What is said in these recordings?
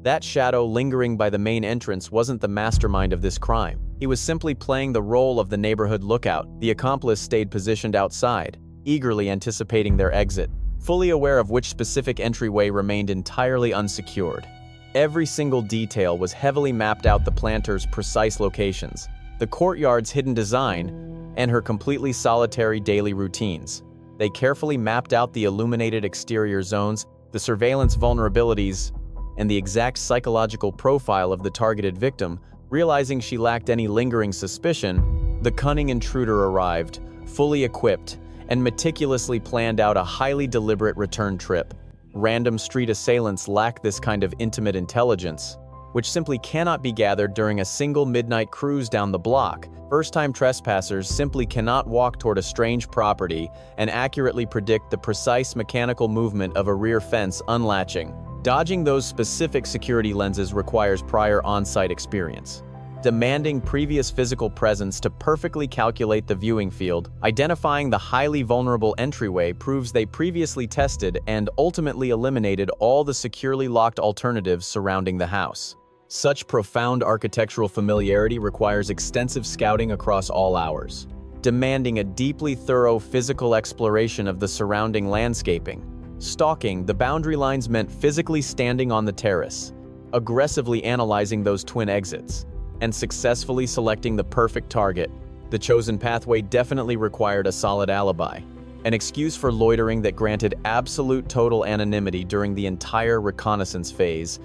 That shadow lingering by the main entrance wasn't the mastermind of this crime. He was simply playing the role of the neighborhood lookout. The accomplice stayed positioned outside, eagerly anticipating their exit, fully aware of which specific entryway remained entirely unsecured. Every single detail was heavily mapped out, the planter's precise locations, the courtyard's hidden design, and her completely solitary daily routines. They carefully mapped out the illuminated exterior zones, the surveillance vulnerabilities, and the exact psychological profile of the targeted victim. Realizing she lacked any lingering suspicion, the cunning intruder arrived, fully equipped, and meticulously planned out a highly deliberate return trip. Random street assailants lack this kind of intimate intelligence, which simply cannot be gathered during a single midnight cruise down the block. First-time trespassers simply cannot walk toward a strange property and accurately predict the precise mechanical movement of a rear fence unlatching. Dodging those specific security lenses requires prior on-site experience, demanding previous physical presence to perfectly calculate the viewing field. Identifying the highly vulnerable entryway proves they previously tested and ultimately eliminated all the securely locked alternatives surrounding the house. Such profound architectural familiarity requires extensive scouting across all hours, demanding a deeply thorough physical exploration of the surrounding landscaping. Stalking the boundary lines meant physically standing on the terrace, aggressively analyzing those twin exits, and successfully selecting the perfect target. The chosen pathway definitely required a solid alibi, an excuse for loitering that granted absolute total anonymity during the entire reconnaissance phase.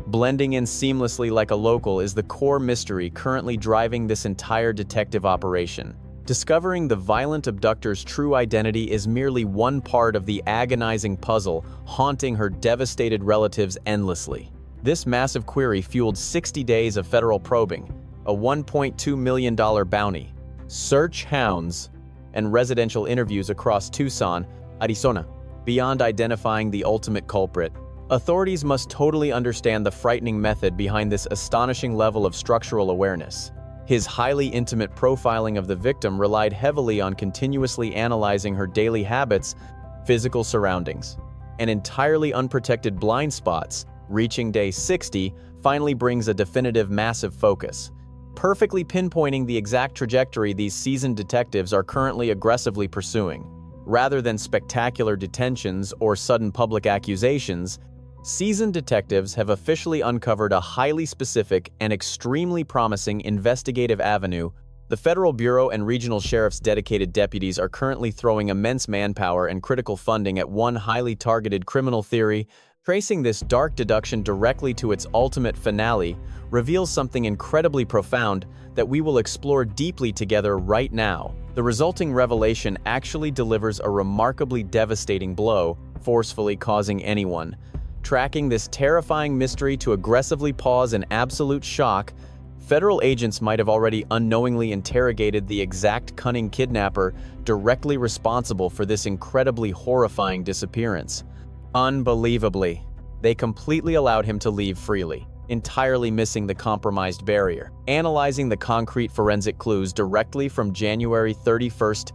Blending in seamlessly like a local is the core mystery currently driving this entire detective operation. Discovering the violent abductor's true identity is merely one part of the agonizing puzzle haunting her devastated relatives endlessly. This massive query fueled 60 days of federal probing, a $1.2 million bounty, search hounds, and residential interviews across Tucson, Arizona. Beyond identifying the ultimate culprit, authorities must totally understand the frightening method behind this astonishing level of structural awareness. His highly intimate profiling of the victim relied heavily on continuously analyzing her daily habits, physical surroundings, and entirely unprotected blind spots. Reaching day 60 finally brings a definitive massive focus, perfectly pinpointing the exact trajectory these seasoned detectives are currently aggressively pursuing. Rather than spectacular detentions or sudden public accusations, seasoned detectives have officially uncovered a highly specific and extremely promising investigative avenue. The Federal Bureau and regional sheriff's dedicated deputies are currently throwing immense manpower and critical funding at one highly targeted criminal theory. Tracing this dark deduction directly to its ultimate finale reveals something incredibly profound that we will explore deeply together right now. The resulting revelation actually delivers a remarkably devastating blow, forcefully causing anyone tracking this terrifying mystery to aggressively pause in absolute shock. Federal agents might have already unknowingly interrogated the exact cunning kidnapper directly responsible for this incredibly horrifying disappearance. Unbelievably, they completely allowed him to leave freely, entirely missing the compromised barrier. Analyzing the concrete forensic clues directly from January 31st,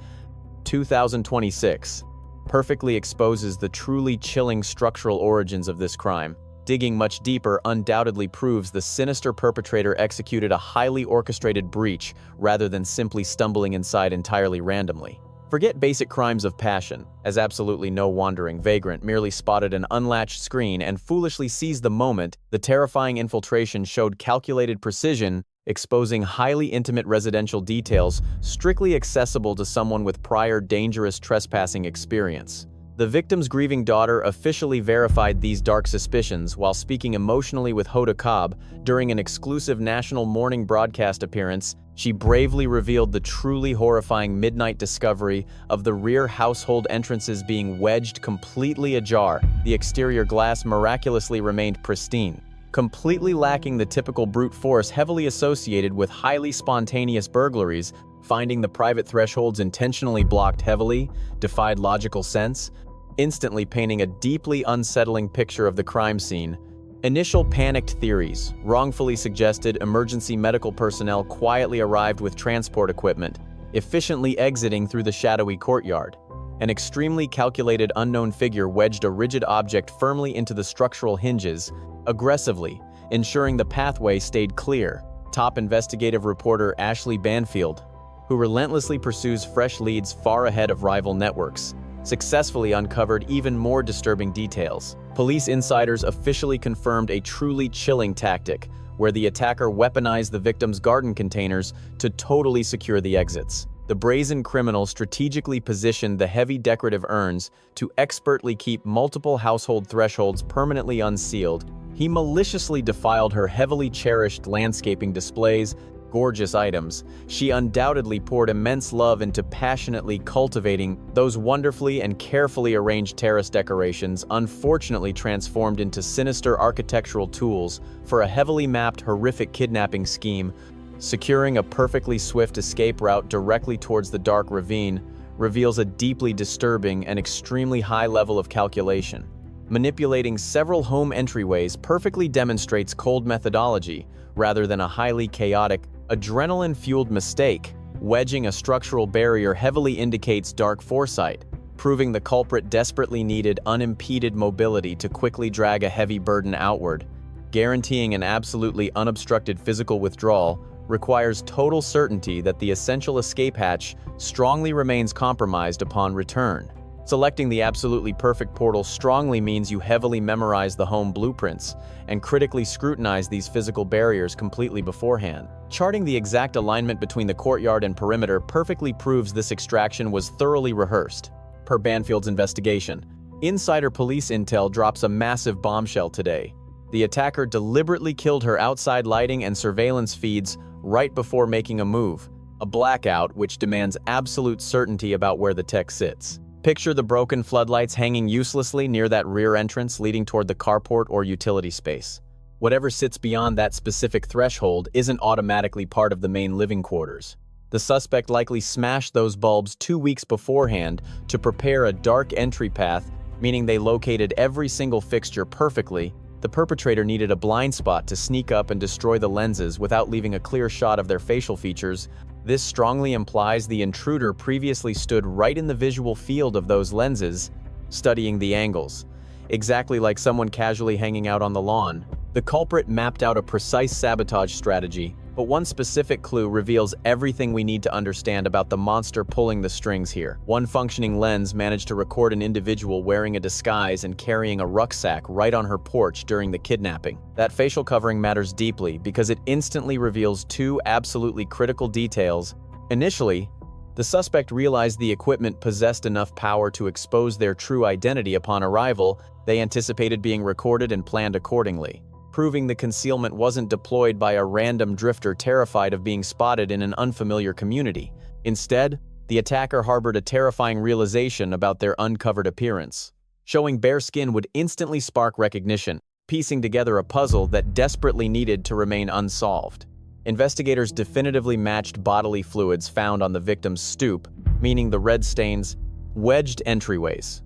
2026, perfectly exposes the truly chilling structural origins of this crime. Digging much deeper undoubtedly proves the sinister perpetrator executed a highly orchestrated breach rather than simply stumbling inside entirely randomly. Forget basic crimes of passion, as absolutely no wandering vagrant merely spotted an unlatched screen and foolishly seized the moment. The terrifying infiltration showed calculated precision, exposing highly intimate residential details strictly accessible to someone with prior dangerous trespassing experience. The victim's grieving daughter officially verified these dark suspicions while speaking emotionally with Hoda Cobb during an exclusive national morning broadcast appearance. She bravely revealed the truly horrifying midnight discovery of the rear household entrances being wedged completely ajar. The exterior glass miraculously remained pristine, completely lacking the typical brute force heavily associated with highly spontaneous burglaries. Finding the private thresholds intentionally blocked heavily defied logical sense, instantly painting a deeply unsettling picture of the crime scene. Initial panicked theories wrongfully suggested emergency medical personnel quietly arrived with transport equipment, efficiently exiting through the shadowy courtyard. An extremely calculated unknown figure wedged a rigid object firmly into the structural hinges, aggressively, ensuring the pathway stayed clear. Top investigative reporter Ashley Banfield, who relentlessly pursues fresh leads far ahead of rival networks, successfully uncovered even more disturbing details. Police insiders officially confirmed a truly chilling tactic, where the attacker weaponized the victim's garden containers to totally secure the exits. The brazen criminal strategically positioned the heavy decorative urns to expertly keep multiple household thresholds permanently unsealed. He maliciously defiled her heavily cherished landscaping displays, gorgeous items. She undoubtedly poured immense love into passionately cultivating those wonderfully and carefully arranged terrace decorations, unfortunately transformed into sinister architectural tools for a heavily mapped horrific kidnapping scheme. Securing a perfectly swift escape route directly towards the dark ravine reveals a deeply disturbing and extremely high level of calculation. Manipulating several home entryways perfectly demonstrates cold methodology rather than a highly chaotic, adrenaline-fueled mistake. Wedging a structural barrier heavily indicates dark foresight, proving the culprit desperately needed unimpeded mobility to quickly drag a heavy burden outward. Guaranteeing an absolutely unobstructed physical withdrawal requires total certainty that the essential escape hatch strongly remains compromised upon return. Selecting the absolutely perfect portal strongly means you heavily memorize the home blueprints and critically scrutinize these physical barriers completely beforehand. Charting the exact alignment between the courtyard and perimeter perfectly proves this extraction was thoroughly rehearsed. Per Banfield's investigation, insider police intel drops a massive bombshell today. The attacker deliberately killed her outside lighting and surveillance feeds right before making a move, a blackout which demands absolute certainty about where the tech sits. Picture the broken floodlights hanging uselessly near that rear entrance leading toward the carport or utility space. Whatever sits beyond that specific threshold isn't automatically part of the main living quarters. The suspect likely smashed those bulbs 2 weeks beforehand to prepare a dark entry path, meaning they located every single fixture perfectly. The perpetrator needed a blind spot to sneak up and destroy the lenses without leaving a clear shot of their facial features. This strongly implies the intruder previously stood right in the visual field of those lenses, studying the angles. Exactly like someone casually hanging out on the lawn. The culprit mapped out a precise sabotage strategy, but one specific clue reveals everything we need to understand about the monster pulling the strings here. One functioning lens managed to record an individual wearing a disguise and carrying a rucksack right on her porch during the kidnapping. That facial covering matters deeply because it instantly reveals two absolutely critical details. Initially, the suspect realized the equipment possessed enough power to expose their true identity upon arrival. They anticipated being recorded and planned accordingly, proving the concealment wasn't deployed by a random drifter terrified of being spotted in an unfamiliar community. Instead, the attacker harbored a terrifying realization about their uncovered appearance. Showing bare skin would instantly spark recognition, piecing together a puzzle that desperately needed to remain unsolved. Investigators definitively matched bodily fluids found on the victim's stoop, meaning the red stains, wedged entryways,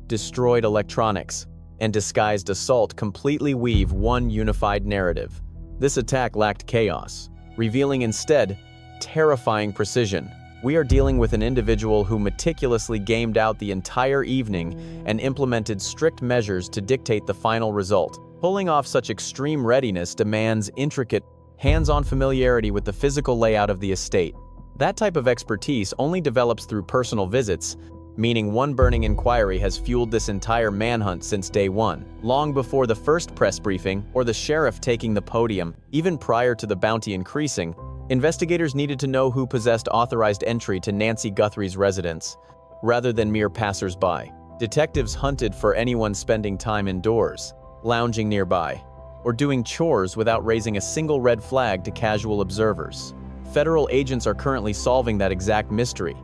destroyed electronics, and disguised assault completely weave one unified narrative. This attack lacked chaos, revealing instead terrifying precision. We are dealing with an individual who meticulously gamed out the entire evening and implemented strict measures to dictate the final result. Pulling off such extreme readiness demands intricate, hands-on familiarity with the physical layout of the estate. That type of expertise only develops through personal visits, meaning one burning inquiry has fueled this entire manhunt since day one. Long before the first press briefing or the sheriff taking the podium, even prior to the bounty increasing, investigators needed to know who possessed authorized entry to Nancy Guthrie's residence, rather than mere passers-by. Detectives hunted for anyone spending time indoors, lounging nearby, or doing chores without raising a single red flag to casual observers. Federal agents are currently solving that exact mystery,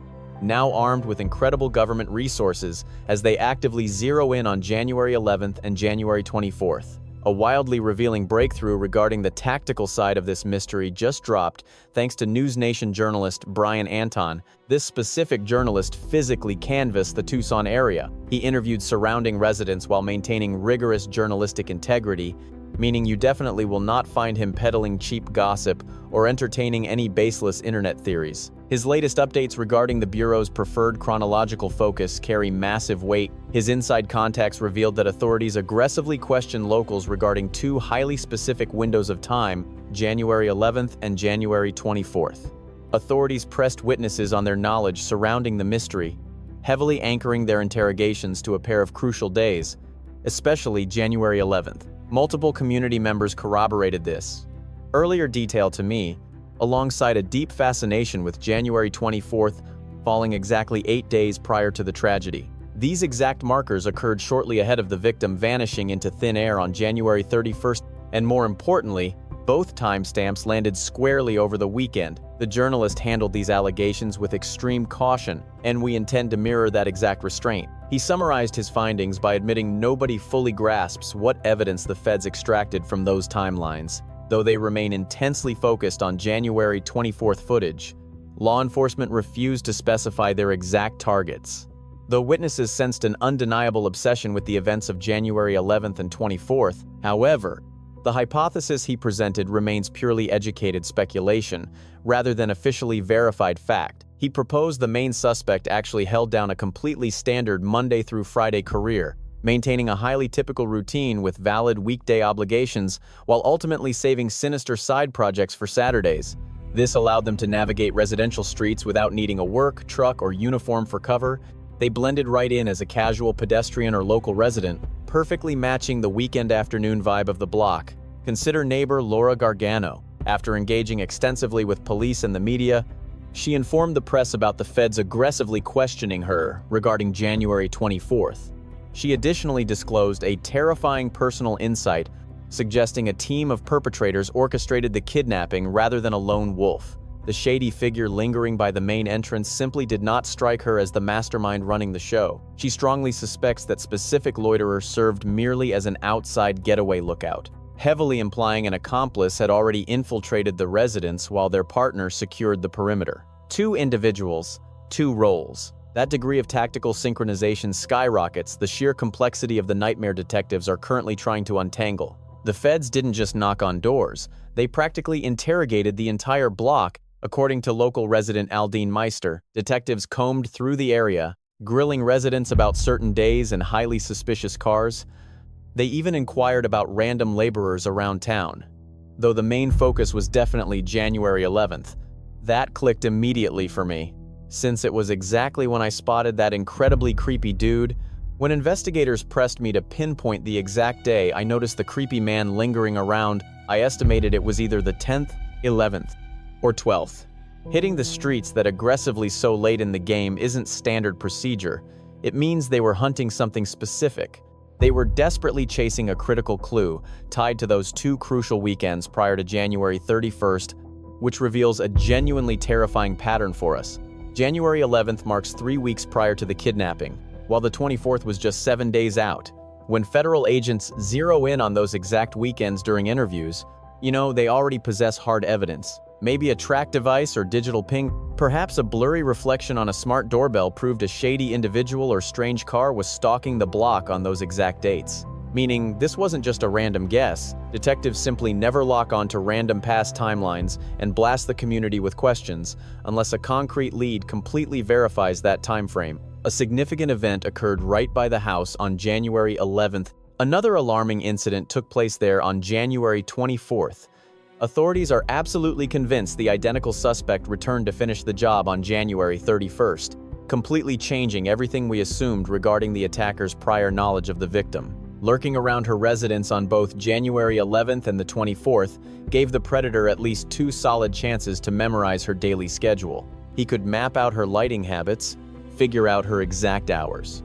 now armed with incredible government resources as they actively zero in on January 11th and January 24th. A wildly revealing breakthrough regarding the tactical side of this mystery just dropped thanks to News Nation journalist Brian Anton. This specific journalist physically canvassed the Tucson area. He interviewed surrounding residents while maintaining rigorous journalistic integrity, meaning you definitely will not find him peddling cheap gossip or entertaining any baseless internet theories. His latest updates regarding the Bureau's preferred chronological focus carry massive weight. His inside contacts revealed that authorities aggressively questioned locals regarding two highly specific windows of time, January 11th and January 24th. Authorities pressed witnesses on their knowledge surrounding the mystery, heavily anchoring their interrogations to a pair of crucial days, especially January 11th. Multiple community members corroborated this. Earlier detail to me, alongside a deep fascination with January 24th falling exactly 8 days prior to the tragedy. These exact markers occurred shortly ahead of the victim vanishing into thin air on January 31st, and more importantly, both timestamps landed squarely over the weekend. The journalist handled these allegations with extreme caution, and we intend to mirror that exact restraint. He summarized his findings by admitting nobody fully grasps what evidence the feds extracted from those timelines. Though they remain intensely focused on January 24th footage, law enforcement refused to specify their exact targets. Though witnesses sensed an undeniable obsession with the events of January 11th and 24th, however, the hypothesis he presented remains purely educated speculation, rather than officially verified fact. He proposed the main suspect actually held down a completely standard Monday through Friday career, maintaining a highly typical routine with valid weekday obligations while ultimately saving sinister side projects for Saturdays. This allowed them to navigate residential streets without needing a work, truck, or uniform for cover. They blended right in as a casual pedestrian or local resident, perfectly matching the weekend afternoon vibe of the block. Consider neighbor Laura Gargano. After engaging extensively with police and the media, she informed the press about the feds aggressively questioning her regarding January 24th. She additionally disclosed a terrifying personal insight, suggesting a team of perpetrators orchestrated the kidnapping rather than a lone wolf. The shady figure lingering by the main entrance simply did not strike her as the mastermind running the show. She strongly suspects that specific loiterers served merely as an outside getaway lookout, heavily implying an accomplice had already infiltrated the residence while their partner secured the perimeter. Two individuals, two roles. That degree of tactical synchronization skyrockets the sheer complexity of the nightmare detectives are currently trying to untangle. The feds didn't just knock on doors, they practically interrogated the entire block. According to local resident Aldine Meister, detectives combed through the area, grilling residents about certain days and highly suspicious cars. They even inquired about random laborers around town. Though the main focus was definitely January 11th. That clicked immediately for me, since it was exactly when I spotted that incredibly creepy dude. When investigators pressed me to pinpoint the exact day, I noticed the creepy man lingering around. I estimated it was either the 10th, 11th, or 12th. Hitting the streets that aggressively so late in the game isn't standard procedure. It means they were hunting something specific. They were desperately chasing a critical clue tied to those two crucial weekends prior to January 31st, which reveals a genuinely terrifying pattern for us. January 11th marks 3 weeks prior to the kidnapping, while the 24th was just 7 days out. When federal agents zero in on those exact weekends during interviews, they already possess hard evidence. Maybe a track device or digital ping, perhaps a blurry reflection on a smart doorbell proved a shady individual or strange car was stalking the block on those exact dates. Meaning, this wasn't just a random guess. Detectives simply never lock onto random past timelines and blast the community with questions unless a concrete lead completely verifies that time frame. A significant event occurred right by the house on January 11th. Another alarming incident took place there on January 24th. Authorities are absolutely convinced the identical suspect returned to finish the job on January 31st, completely changing everything we assumed regarding the attacker's prior knowledge of the victim. Lurking around her residence on both January 11th and the 24th gave the predator at least 2 solid chances to memorize her daily schedule. He could map out her lighting habits, figure out her exact hours.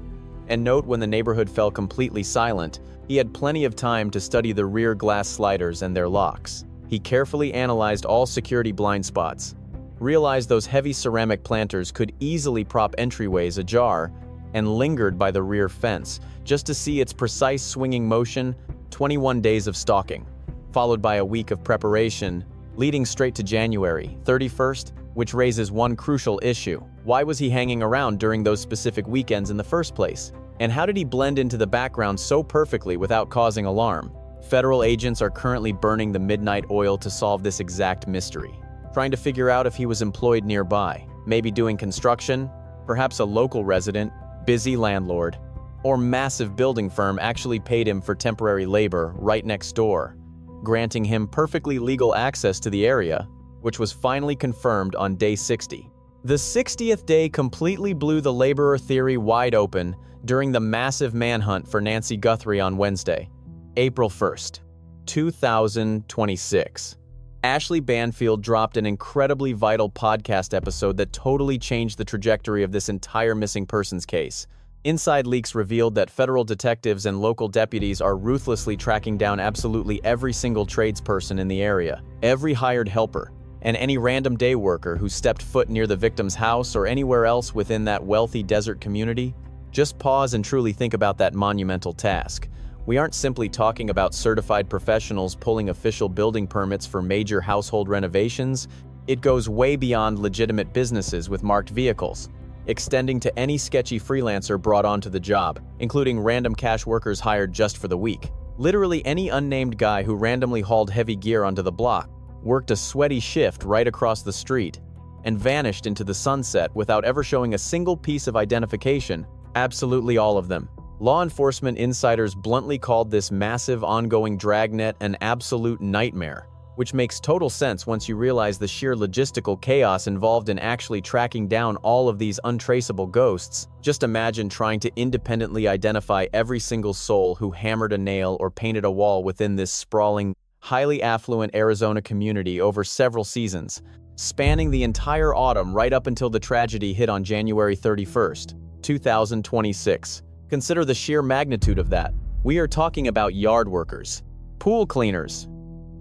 And note when the neighborhood fell completely silent, he had plenty of time to study the rear glass sliders and their locks. He carefully analyzed all security blind spots, realized those heavy ceramic planters could easily prop entryways ajar, and lingered by the rear fence just to see its precise swinging motion. 21 days of stalking, followed by a week of preparation, leading straight to January 31st, which raises one crucial issue. Why was he hanging around during those specific weekends in the first place? And how did he blend into the background so perfectly without causing alarm? Federal agents are currently burning the midnight oil to solve this exact mystery, trying to figure out if he was employed nearby. Maybe doing construction, perhaps a local resident, busy landlord, or massive building firm actually paid him for temporary labor right next door, granting him perfectly legal access to the area, which was finally confirmed on day 60. The 60th day completely blew the laborer theory wide open during the massive manhunt for Nancy Guthrie on Wednesday, April 1st, 2026. Ashley Banfield dropped an incredibly vital podcast episode that totally changed the trajectory of this entire missing persons case. Inside leaks revealed that federal detectives and local deputies are ruthlessly tracking down absolutely every single tradesperson in the area, every hired helper, and any random day worker who stepped foot near the victim's house or anywhere else within that wealthy desert community. Just pause and truly think about that monumental task. We aren't simply talking about certified professionals pulling official building permits for major household renovations. It goes way beyond legitimate businesses with marked vehicles, extending to any sketchy freelancer brought onto the job, including random cash workers hired just for the week. Literally any unnamed guy who randomly hauled heavy gear onto the block, worked a sweaty shift right across the street, and vanished into the sunset without ever showing a single piece of identification. Absolutely all of them. Law enforcement insiders bluntly called this massive ongoing dragnet an absolute nightmare, which makes total sense once you realize the sheer logistical chaos involved in actually tracking down all of these untraceable ghosts. Just imagine trying to independently identify every single soul who hammered a nail or painted a wall within this sprawling, highly affluent Arizona community over several seasons, spanning the entire autumn right up until the tragedy hit on January 31st, 2026. Consider the sheer magnitude of that. We are talking about yard workers, pool cleaners,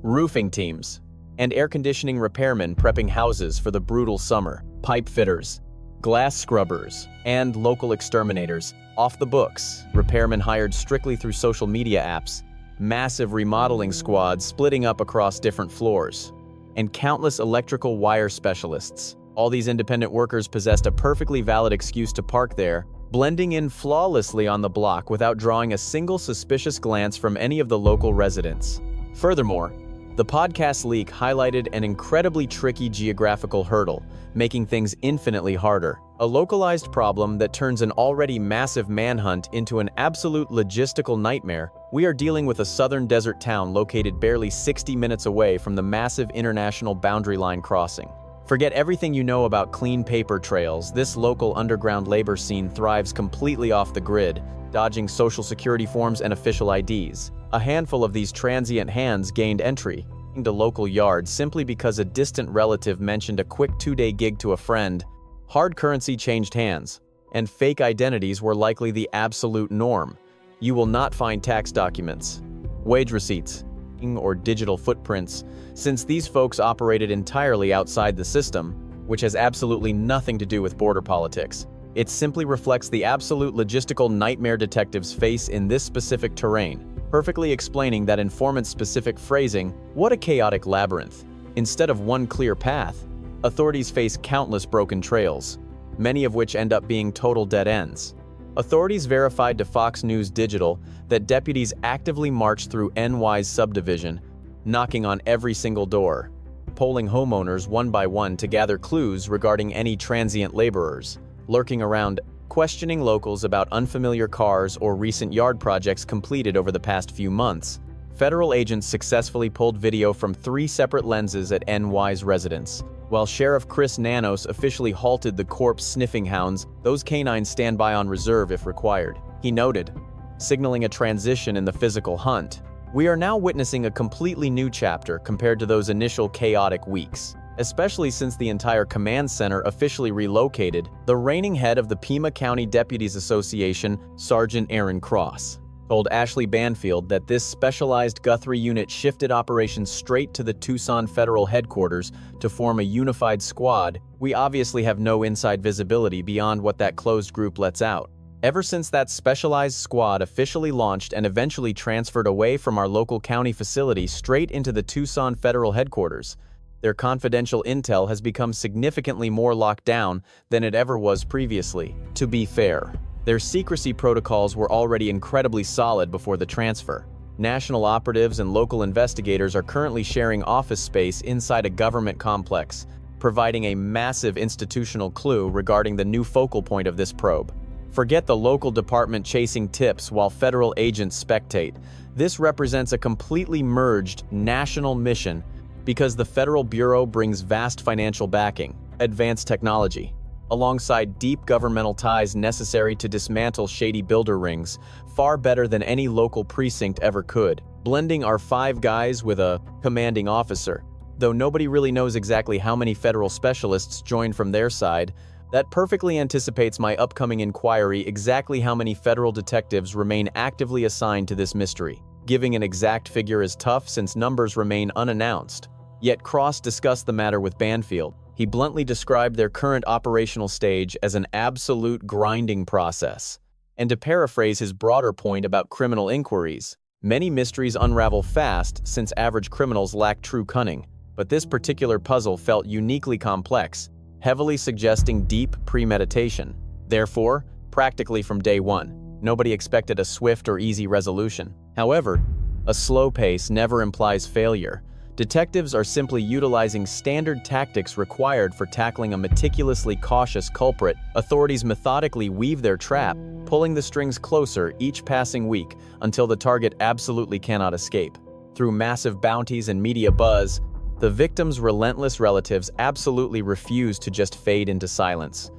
roofing teams, and air conditioning repairmen prepping houses for the brutal summer, pipe fitters, glass scrubbers, and local exterminators. Off the books, repairmen hired strictly through social media apps, massive remodeling squads splitting up across different floors, and countless electrical wire specialists. All these independent workers possessed a perfectly valid excuse to park there, blending in flawlessly on the block without drawing a single suspicious glance from any of the local residents. Furthermore, the podcast leak highlighted an incredibly tricky geographical hurdle, making things infinitely harder. A localized problem that turns an already massive manhunt into an absolute logistical nightmare. We are dealing with a southern desert town located barely 60 minutes away from the massive international boundary line crossing. Forget everything you know about clean paper trails. This local underground labor scene thrives completely off the grid, dodging social security forms and official IDs. A handful of these transient hands gained entry into local yards simply because a distant relative mentioned a quick 2-day gig to a friend. Hard currency changed hands, and fake identities were likely the absolute norm. You will not find tax documents, wage receipts, or digital footprints, since these folks operated entirely outside the system, which has absolutely nothing to do with border politics. It simply reflects the absolute logistical nightmare detectives face in this specific terrain, perfectly explaining that informant's specific phrasing. What a chaotic labyrinth. Instead of one clear path, authorities face countless broken trails, many of which end up being total dead ends. Authorities verified to Fox News Digital that deputies actively marched through NY's subdivision, knocking on every single door, polling homeowners one by one to gather clues regarding any transient laborers lurking around, questioning locals about unfamiliar cars or recent yard projects completed over the past few months. Federal agents successfully pulled video from 3 separate lenses at NY's residence. While Sheriff Chris Nanos officially halted the corpse sniffing hounds, those canines stand by on reserve if required. He noted, signaling a transition in the physical hunt. We are now witnessing a completely new chapter compared to those initial chaotic weeks, especially since the entire command center officially relocated. The reigning head of the Pima County Deputies Association, Sergeant Aaron Cross, told Ashley Banfield that this specialized Guthrie unit shifted operations straight to the Tucson Federal Headquarters to form a unified squad. We obviously have no inside visibility beyond what that closed group lets out. Ever since that specialized squad officially launched and eventually transferred away from our local county facility straight into the Tucson Federal Headquarters, their confidential intel has become significantly more locked down than it ever was previously. To be fair, their secrecy protocols were already incredibly solid before the transfer. National operatives and local investigators are currently sharing office space inside a government complex, providing a massive institutional clue regarding the new focal point of this probe. Forget the local department chasing tips while federal agents spectate. This represents a completely merged national mission because the Federal Bureau brings vast financial backing, advanced technology, alongside deep governmental ties necessary to dismantle shady builder rings, far better than any local precinct ever could. Blending our 5 guys with a commanding officer. Though nobody really knows exactly how many federal specialists joined from their side, that perfectly anticipates my upcoming inquiry exactly how many federal detectives remain actively assigned to this mystery. Giving an exact figure is tough since numbers remain unannounced. Yet Cross discussed the matter with Banfield. He bluntly described their current operational stage as an absolute grinding process. And to paraphrase his broader point about criminal inquiries, many mysteries unravel fast since average criminals lack true cunning, but this particular puzzle felt uniquely complex, heavily suggesting deep premeditation. Therefore, practically from day one, nobody expected a swift or easy resolution. However, a slow pace never implies failure. Detectives are simply utilizing standard tactics required for tackling a meticulously cautious culprit. Authorities methodically weave their trap, pulling the strings closer each passing week until the target absolutely cannot escape. Through massive bounties and media buzz, the victim's relentless relatives absolutely refuse to just fade into silence.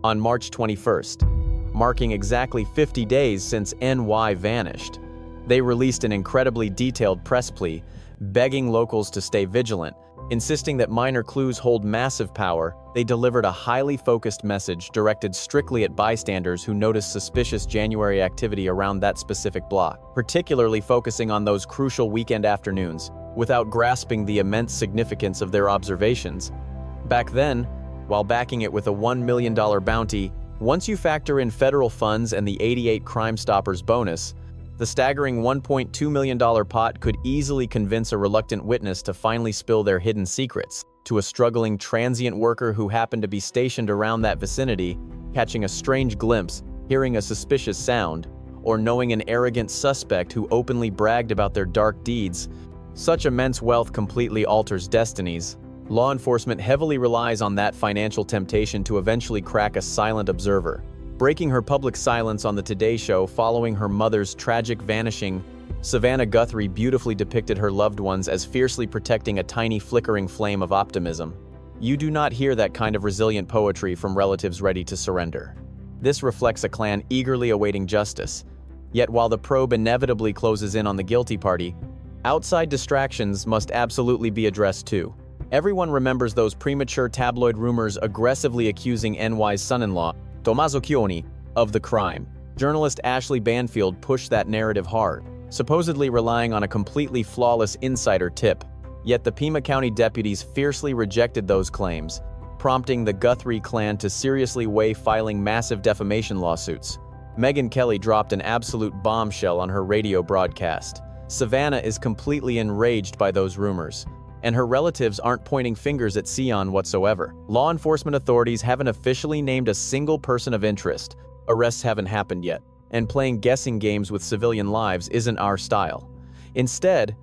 On March 21st, marking exactly 50 days since NY vanished, they released an incredibly detailed press plea, begging locals to stay vigilant. Insisting that minor clues hold massive power, they delivered a highly focused message directed strictly at bystanders who noticed suspicious January activity around that specific block, particularly focusing on those crucial weekend afternoons, without grasping the immense significance of their observations. Back then, while backing it with a $1 million bounty, once you factor in federal funds and the 88 Crime Stoppers bonus, the staggering $1.2 million pot could easily convince a reluctant witness to finally spill their hidden secrets. To a struggling transient worker who happened to be stationed around that vicinity, catching a strange glimpse, hearing a suspicious sound, or knowing an arrogant suspect who openly bragged about their dark deeds, such immense wealth completely alters destinies. Law enforcement heavily relies on that financial temptation to eventually crack a silent observer. Breaking her public silence on the Today Show following her mother's tragic vanishing, Nancy Guthrie beautifully depicted her loved ones as fiercely protecting a tiny flickering flame of optimism. You do not hear that kind of resilient poetry from relatives ready to surrender. This reflects a clan eagerly awaiting justice. Yet while the probe inevitably closes in on the guilty party, outside distractions must absolutely be addressed too. Everyone remembers those premature tabloid rumors aggressively accusing NY's son-in-law, Tommaso Chioni, of the crime. Journalist Ashley Banfield pushed that narrative hard, supposedly relying on a completely flawless insider tip. Yet the Pima County deputies fiercely rejected those claims, prompting the Guthrie clan to seriously weigh filing massive defamation lawsuits. Megyn Kelly dropped an absolute bombshell on her radio broadcast. Savannah is completely enraged by those rumors, and her relatives aren't pointing fingers at Sion whatsoever. Law enforcement authorities haven't officially named a single person of interest. Arrests haven't happened yet, and playing guessing games with civilian lives isn't our style. Instead,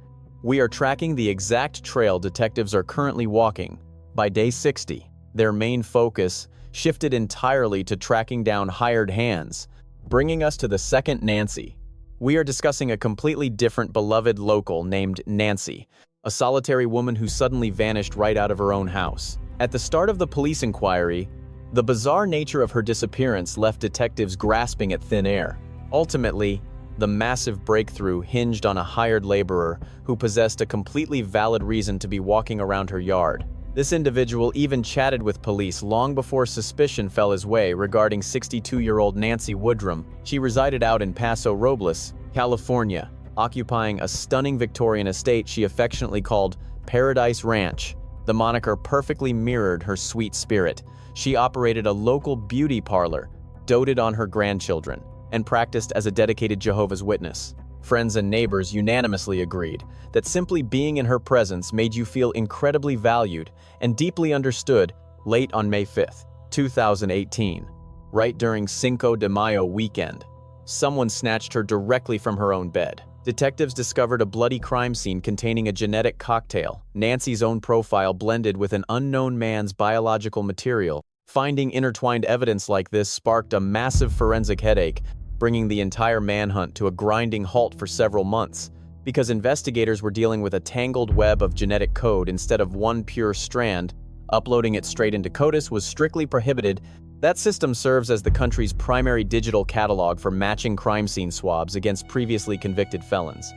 we are tracking the exact trail detectives are currently walking. By day 60, their main focus shifted entirely to tracking down hired hands, bringing us to the second Nancy. We are discussing a completely different beloved local named Nancy, a solitary woman who suddenly vanished right out of her own house. At the start of the police inquiry, the bizarre nature of her disappearance left detectives grasping at thin air. Ultimately, the massive breakthrough hinged on a hired laborer who possessed a completely valid reason to be walking around her yard. This individual even chatted with police long before suspicion fell his way regarding 62-year-old Nancy Woodrum. She resided out in Paso Robles, California, occupying a stunning Victorian estate she affectionately called Paradise Ranch. The moniker perfectly mirrored her sweet spirit. She operated a local beauty parlor, doted on her grandchildren, and practiced as a dedicated Jehovah's Witness. Friends and neighbors unanimously agreed that simply being in her presence made you feel incredibly valued and deeply understood. Late on May 5, 2018, right during Cinco de Mayo weekend, Someone snatched her directly from her own bed. Detectives discovered a bloody crime scene containing a genetic cocktail, Nancy's own profile blended with an unknown man's biological material. Finding intertwined evidence like this sparked a massive forensic headache, bringing the entire manhunt to a grinding halt for several months. Because investigators were dealing with a tangled web of genetic code instead of one pure strand, uploading it straight into CODIS was strictly prohibited. That system serves as the country's primary digital catalog for matching crime scene swabs against previously convicted felons.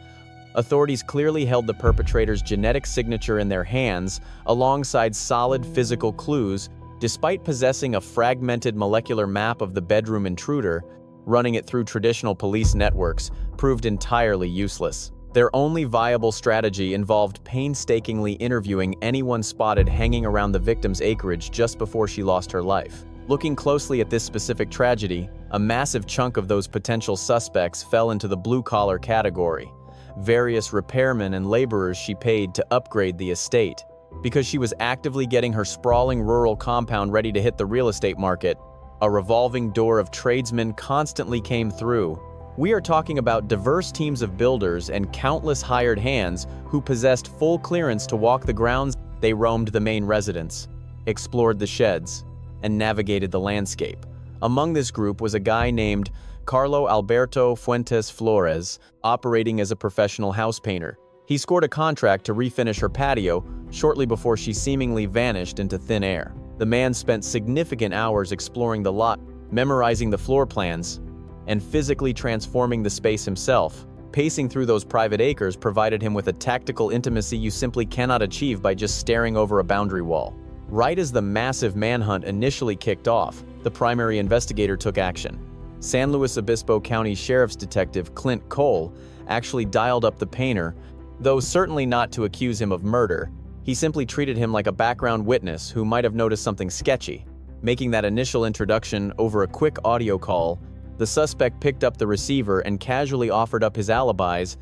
Authorities clearly held the perpetrator's genetic signature in their hands alongside solid physical clues. Despite possessing a fragmented molecular map of the bedroom intruder, running it through traditional police networks proved entirely useless. Their only viable strategy involved painstakingly interviewing anyone spotted hanging around the victim's acreage just before she lost her life. Looking closely at this specific tragedy, a massive chunk of those potential suspects fell into the blue-collar category. Various repairmen and laborers she paid to upgrade the estate. Because she was actively getting her sprawling rural compound ready to hit the real estate market, a revolving door of tradesmen constantly came through. We are talking about diverse teams of builders and countless hired hands who possessed full clearance to walk the grounds. They roamed the main residence, explored the sheds, and navigated the landscape. Among this group was a guy named Carlo Alberto Fuentes Flores, operating as a professional house painter. He scored a contract to refinish her patio shortly before she seemingly vanished into thin air. The man spent significant hours exploring the lot, memorizing the floor plans, and physically transforming the space himself. Pacing through those private acres provided him with a tactical intimacy you simply cannot achieve by just staring over a boundary wall. Right as the massive manhunt initially kicked off, the primary investigator took action. San Luis Obispo County Sheriff's Detective Clint Cole actually dialed up the painter, though certainly not to accuse him of murder. He simply treated him like a background witness who might have noticed something sketchy. Making that initial introduction over a quick audio call, the suspect picked up the receiver and casually offered up his alibis,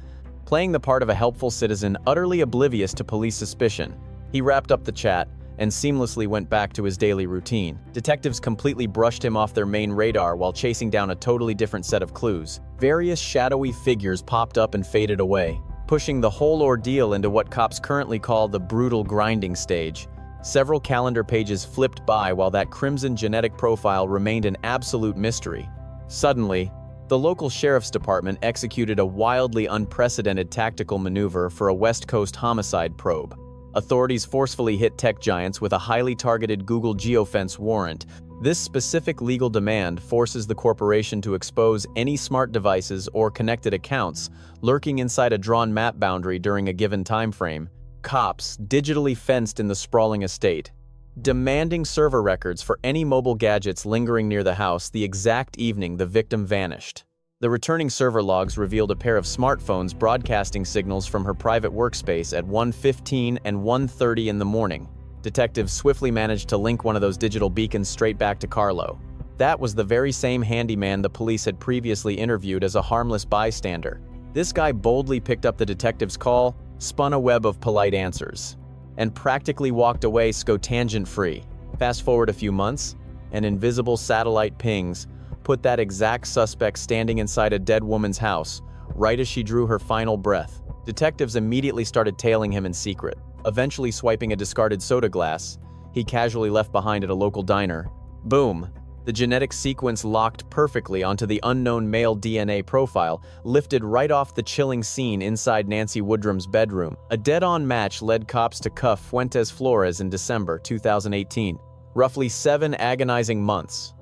playing the part of a helpful citizen utterly oblivious to police suspicion. He wrapped up the chat and seamlessly went back to his daily routine. Detectives completely brushed him off their main radar while chasing down a totally different set of clues. Various shadowy figures popped up and faded away, pushing the whole ordeal into what cops currently call the brutal grinding stage. Several calendar pages flipped by while that crimson genetic profile remained an absolute mystery. Suddenly, the local sheriff's department executed a wildly unprecedented tactical maneuver for a West Coast homicide probe. Authorities forcefully hit tech giants with a highly targeted Google geofence warrant. This specific legal demand forces the corporation to expose any smart devices or connected accounts lurking inside a drawn map boundary during a given time frame. Cops digitally fenced in the sprawling estate, demanding server records for any mobile gadgets lingering near the house the exact evening the victim vanished. The returning server logs revealed a pair of smartphones broadcasting signals from her private workspace at 1:15 and 1:30 in the morning. Detectives swiftly managed to link one of those digital beacons straight back to Carlo. That was the very same handyman the police had previously interviewed as a harmless bystander. This guy boldly picked up the detective's call, spun a web of polite answers, and practically walked away scotangent-free. Fast forward a few months, and invisible satellite pings put that exact suspect standing inside a dead woman's house, right as she drew her final breath. Detectives immediately started tailing him in secret. Eventually swiping a discarded soda glass, he casually left behind at a local diner. Boom! The genetic sequence locked perfectly onto the unknown male DNA profile, lifted right off the chilling scene inside Nancy Woodrum's bedroom. A dead-on match led cops to cuff Fuentes Flores in December 2018. Roughly 7 agonizing months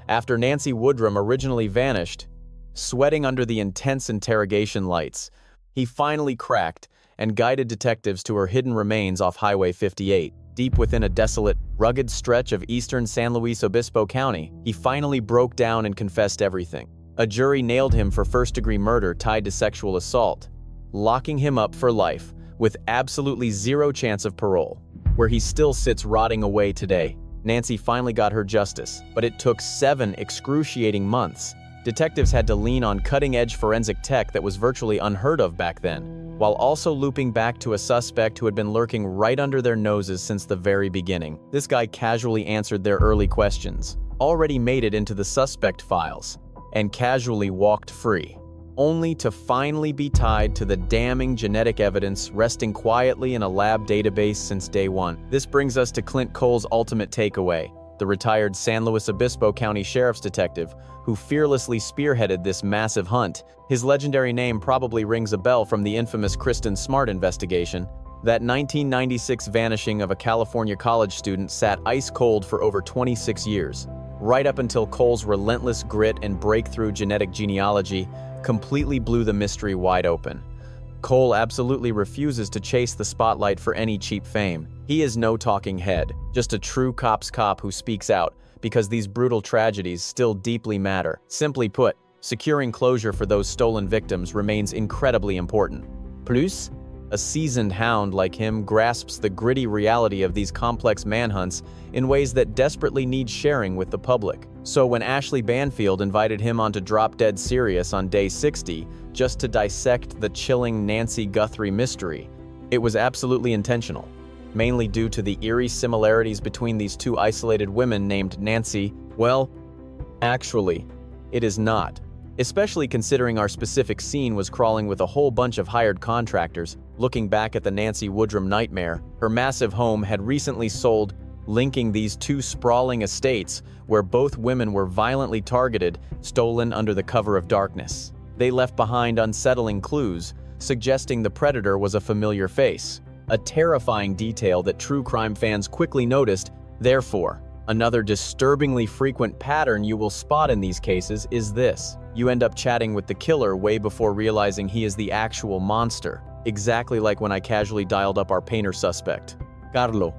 after Nancy Woodrum originally vanished, sweating under the intense interrogation lights, he finally cracked and guided detectives to her hidden remains off Highway 58. Deep within a desolate, rugged stretch of eastern San Luis Obispo County, he finally broke down and confessed everything. A jury nailed him for first-degree murder tied to sexual assault, locking him up for life with absolutely zero chance of parole, where he still sits rotting away today. Nancy finally got her justice, but it took 7 excruciating months. Detectives had to lean on cutting-edge forensic tech that was virtually unheard of back then, while also looping back to a suspect who had been lurking right under their noses since the very beginning. This guy casually answered their early questions, already made it into the suspect files. and casually walked free, only to finally be tied to the damning genetic evidence resting quietly in a lab database since day one. This brings us to Clint Cole's ultimate takeaway, the retired San Luis Obispo County Sheriff's detective who fearlessly spearheaded this massive hunt. His legendary name probably rings a bell from the infamous Kristen Smart investigation. That 1996 vanishing of a California college student sat ice cold for over 26 years, right up until Cole's relentless grit and breakthrough genetic genealogy completely blew the mystery wide open. Cole absolutely refuses to chase the spotlight for any cheap fame. He is no talking head, just a true cop's cop who speaks out because these brutal tragedies still deeply matter. Simply put, securing closure for those stolen victims remains incredibly important. Plus, a seasoned hound like him grasps the gritty reality of these complex manhunts in ways that desperately need sharing with the public. So when Ashley Banfield invited him onto Drop Dead Serious on day 60 just to dissect the chilling Nancy Guthrie mystery, it was absolutely intentional, mainly due to the eerie similarities between these two isolated women named Nancy. Well, actually, it is not. Especially considering our specific scene was crawling with a whole bunch of hired contractors. Looking back at the Nancy Woodrum nightmare, her massive home had recently sold, linking these two sprawling estates where both women were violently targeted, stolen under the cover of darkness. They left behind unsettling clues, suggesting the predator was a familiar face, a terrifying detail that true crime fans quickly noticed. Therefore, another disturbingly frequent pattern you will spot in these cases is this. You end up chatting with the killer way before realizing he is the actual monster, exactly like when I casually dialed up our painter suspect, Carlo,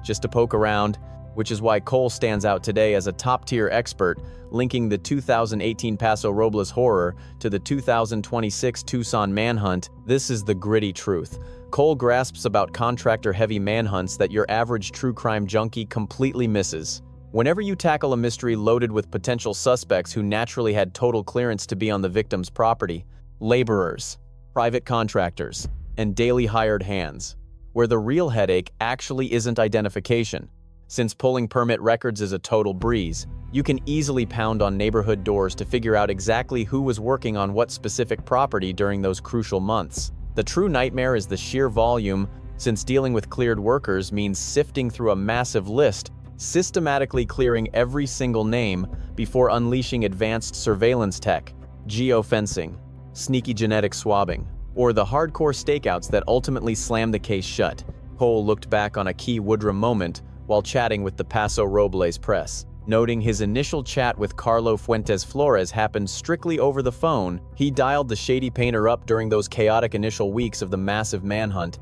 just to poke around, which is why Cole stands out today as a top-tier expert, linking the 2018 Paso Robles horror to the 2026 Tucson manhunt. This is the gritty truth. Cole grasps about contractor-heavy manhunts that your average true crime junkie completely misses. Whenever you tackle a mystery loaded with potential suspects who naturally had total clearance to be on the victim's property, laborers, private contractors, and daily hired hands, where the real headache actually isn't identification. Since pulling permit records is a total breeze, you can easily pound on neighborhood doors to figure out exactly who was working on what specific property during those crucial months. The true nightmare is the sheer volume, since dealing with cleared workers means sifting through a massive list, systematically clearing every single name before unleashing advanced surveillance tech, geofencing, sneaky genetic swabbing, or the hardcore stakeouts that ultimately slam the case shut. Cole looked back on a key Woodrum moment while chatting with the Paso Robles press. Noting his initial chat with Carlo Fuentes Flores happened strictly over the phone, he dialed the shady painter up during those chaotic initial weeks of the massive manhunt,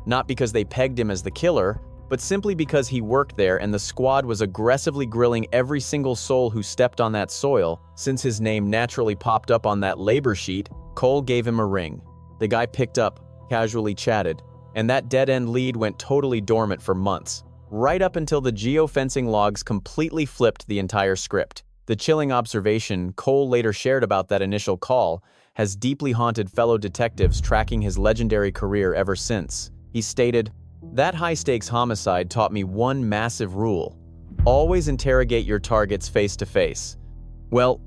not because they pegged him as the killer, but simply because he worked there and the squad was aggressively grilling every single soul who stepped on that soil. Since his name naturally popped up on that labor sheet, Cole gave him a ring. The guy picked up, casually chatted, and that dead-end lead went totally dormant for months, right up until the geofencing logs completely flipped the entire script. The chilling observation Cole later shared about that initial call has deeply haunted fellow detectives tracking his legendary career ever since. He stated, "That high-stakes homicide taught me one massive rule. Always interrogate your targets face-to-face." Well,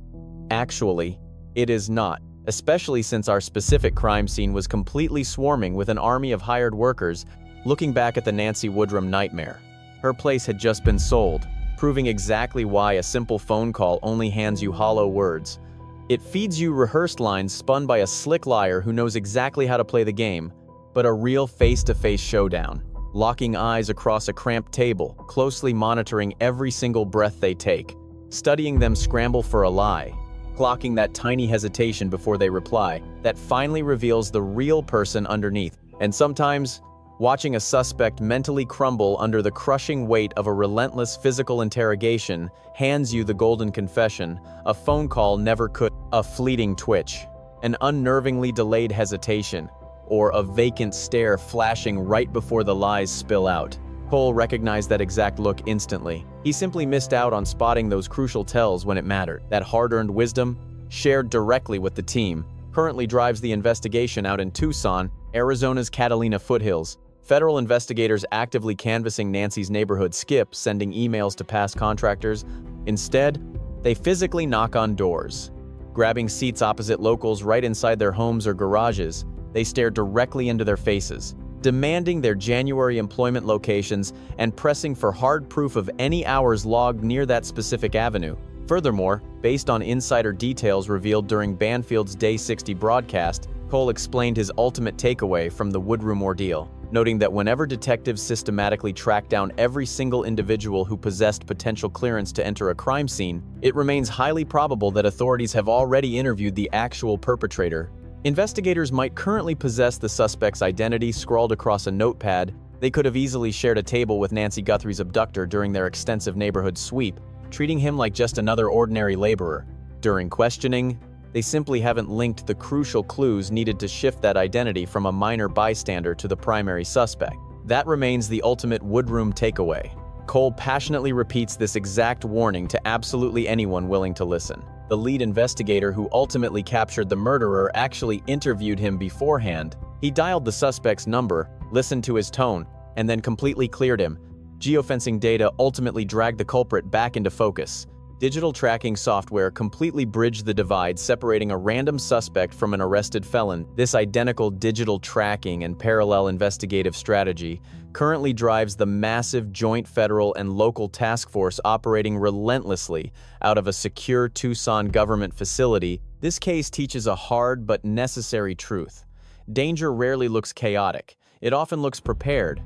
actually, it is not, especially since our specific crime scene was completely swarming with an army of hired workers. Looking back at the Nancy Woodrum nightmare, her place had just been sold, proving exactly why a simple phone call only hands you hollow words. It feeds you rehearsed lines spun by a slick liar who knows exactly how to play the game, but a real face-to-face showdown, locking eyes across a cramped table, closely monitoring every single breath they take, studying them scramble for a lie, clocking that tiny hesitation before they reply, that finally reveals the real person underneath. And sometimes, watching a suspect mentally crumble under the crushing weight of a relentless physical interrogation hands you the golden confession a phone call never could. A fleeting twitch, an unnervingly delayed hesitation, or a vacant stare flashing right before the lies spill out. Cole recognized that exact look instantly. He simply missed out on spotting those crucial tells when it mattered. That hard-earned wisdom, shared directly with the team, currently drives the investigation out in Tucson, Arizona's Catalina foothills. Federal investigators actively canvassing Nancy's neighborhood skip, sending emails to past contractors. Instead, they physically knock on doors, Grabbing seats opposite locals right inside their homes or garages, they stare directly into their faces, demanding their January employment locations and pressing for hard proof of any hours logged near that specific avenue. Furthermore, based on insider details revealed during Banfield's Day 60 broadcast, Cole explained his ultimate takeaway from the Woodroom ordeal, noting that whenever detectives systematically track down every single individual who possessed potential clearance to enter a crime scene, it remains highly probable that authorities have already interviewed the actual perpetrator. Investigators might currently possess the suspect's identity scrawled across a notepad. They could have easily shared a table with Nancy Guthrie's abductor during their extensive neighborhood sweep, treating him like just another ordinary laborer. During questioning, they simply haven't linked the crucial clues needed to shift that identity from a minor bystander to the primary suspect. That remains the ultimate Woodroom takeaway. Cole passionately repeats this exact warning to absolutely anyone willing to listen. The lead investigator who ultimately captured the murderer actually interviewed him beforehand. He dialed the suspect's number, listened to his tone, and then completely cleared him. Geofencing data ultimately dragged the culprit back into focus. Digital tracking software completely bridged the divide, separating a random suspect from an arrested felon. This identical digital tracking and parallel investigative strategy currently drives the massive joint federal and local task force operating relentlessly out of a secure Tucson government facility. This case teaches a hard but necessary truth. Danger rarely looks chaotic. It often looks prepared,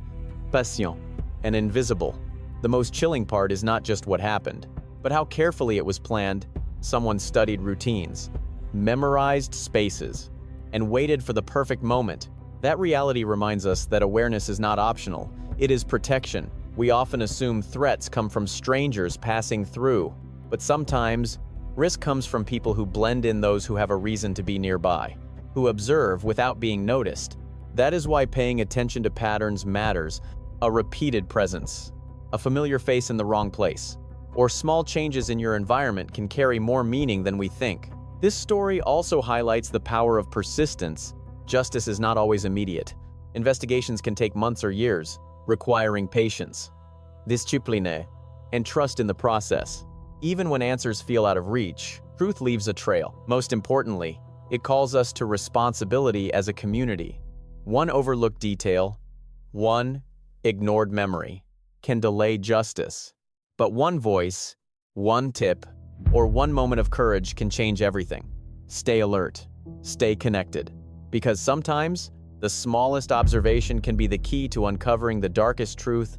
patient, and invisible. The most chilling part is not just what happened, but how carefully it was planned. Someone studied routines, memorized spaces, and waited for the perfect moment. That reality reminds us that awareness is not optional. It is protection. We often assume threats come from strangers passing through, but sometimes risk comes from people who blend in those who have a reason to be nearby, who observe without being noticed. That is why paying attention to patterns matters. A repeated presence, a familiar face in the wrong place, or small changes in your environment can carry more meaning than we think. This story also highlights the power of persistence. Justice is not always immediate. Investigations can take months or years, requiring patience, discipline, and trust in the process. Even when answers feel out of reach, truth leaves a trail. Most importantly, it calls us to responsibility as a community. One overlooked detail, one ignored memory, can delay justice. But one voice, one tip, or one moment of courage can change everything. Stay alert, stay connected, because sometimes the smallest observation can be the key to uncovering the darkest truth